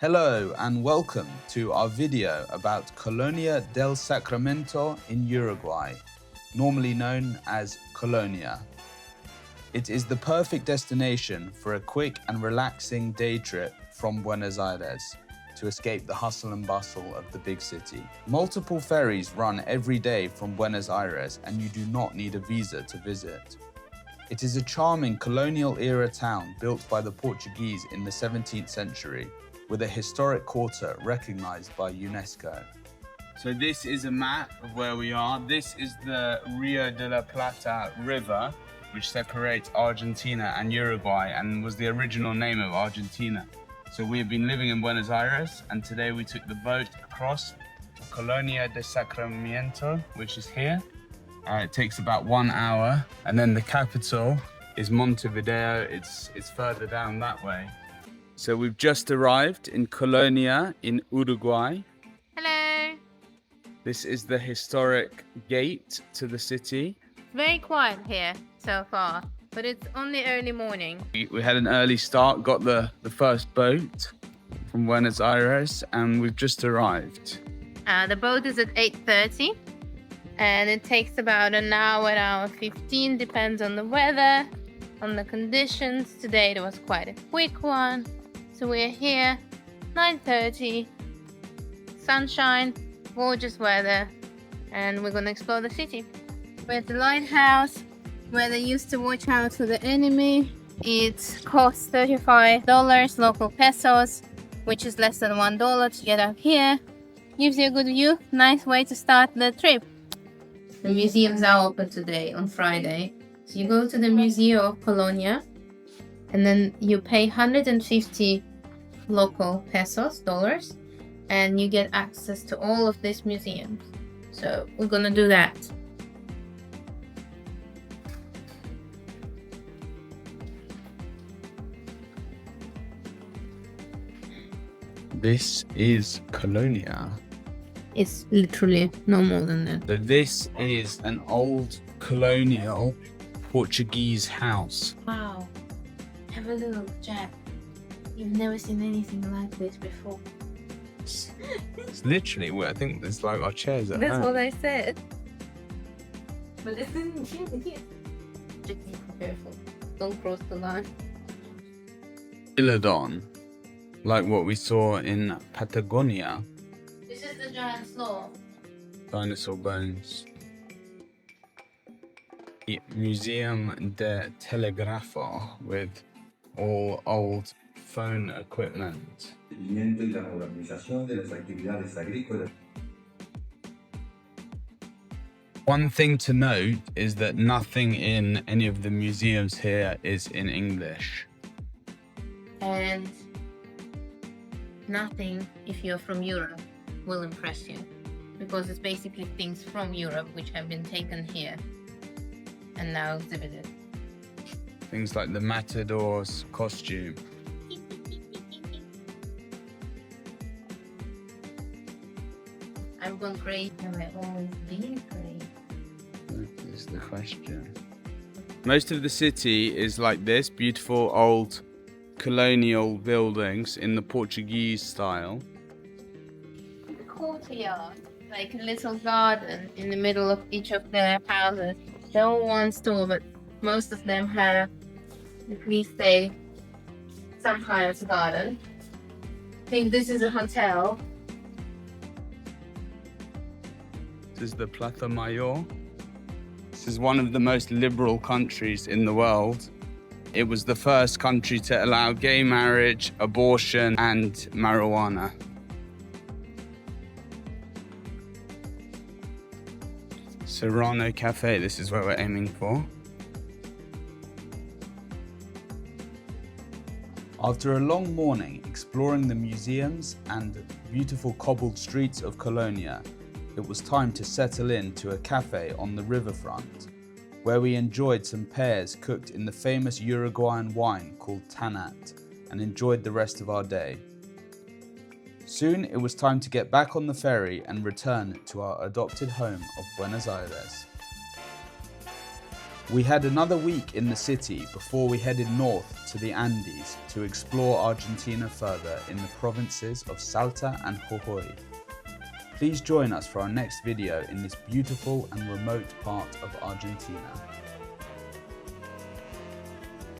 Hello and welcome to our video about Colonia del Sacramento in Uruguay, normally known as Colonia. It is the perfect destination for a quick and relaxing day trip from Buenos Aires to escape the hustle and bustle of the big city. Multiple ferries run every day from Buenos Aires and you do not need a visa to visit. It is a charming colonial-era town built by the Portuguese in the 17th century, with a historic quarter recognized by UNESCO. So this is a map of where we are. This is the Rio de la Plata River, which separates Argentina and Uruguay and was the original name of Argentina. So we have been living in Buenos Aires, and today we took the boat across to Colonia del Sacramento, which is here. It takes about 1 hour, and then the capital is Montevideo. It's further down that way. So we've just arrived in Colonia in Uruguay. Hello. This is the historic gate to the city. Very quiet here so far, but it's only early morning. We had an early start, got the first boat from Buenos Aires, and we've just arrived. The boat is at 8:30 and it takes about an hour 15, depends on the weather, on the conditions. Today it was quite a quick one. So we're here, 9:30, sunshine, gorgeous weather, and we're gonna explore the city. We're at the Lighthouse, where they used to watch out for the enemy. It costs $35 local pesos, which is less than $1 to get out here. Gives you a good view, nice way to start the trip. The museums are open today on Friday. So you go to the Museum of Colonia, and then you pay 150 local pesos, dollars, and you get access to all of these museums. So we're gonna do that. This is Colonia. It's literally no more than that. So this is an old colonial Portuguese house. Wow. Have a look, Jack. You've never seen anything like this before. It's literally where I think it's like our chairs at That's home. what I said. But it's in here. Just be careful. Don't cross the line. Ilodon, like what we saw in Patagonia. This is the giant sloth. Dinosaur bones. The Museum de Telegrafo with all old phone equipment. One thing to note is that nothing in any of the museums here is in English. And nothing, if you're from Europe, will impress you, because it's basically things from Europe which have been taken here and now exhibited. Things like the matador's costume. I'm going crazy. Have I always been crazy? That is the question. Most of the city is like this, beautiful old colonial buildings in the Portuguese style. The courtyard, like a little garden in the middle of each of their houses. They're all one store, but most of them have at least some kind of garden. I think this is a hotel. This is the Plaza Mayor. This is one of the most liberal countries in the world. It was the first country to allow gay marriage, abortion, and marijuana. Serrano Cafe, this is where we're aiming for. After a long morning exploring the museums and beautiful cobbled streets of Colonia, it was time to settle in to a cafe on the riverfront, where we enjoyed some pears cooked in the famous Uruguayan wine called Tanat, and enjoyed the rest of our day. Soon it was time to get back on the ferry and return to our adopted home of Buenos Aires. We had another week in the city before we headed north to the Andes to explore Argentina further in the provinces of Salta and Jujuy. Please join us for our next video in this beautiful and remote part of Argentina.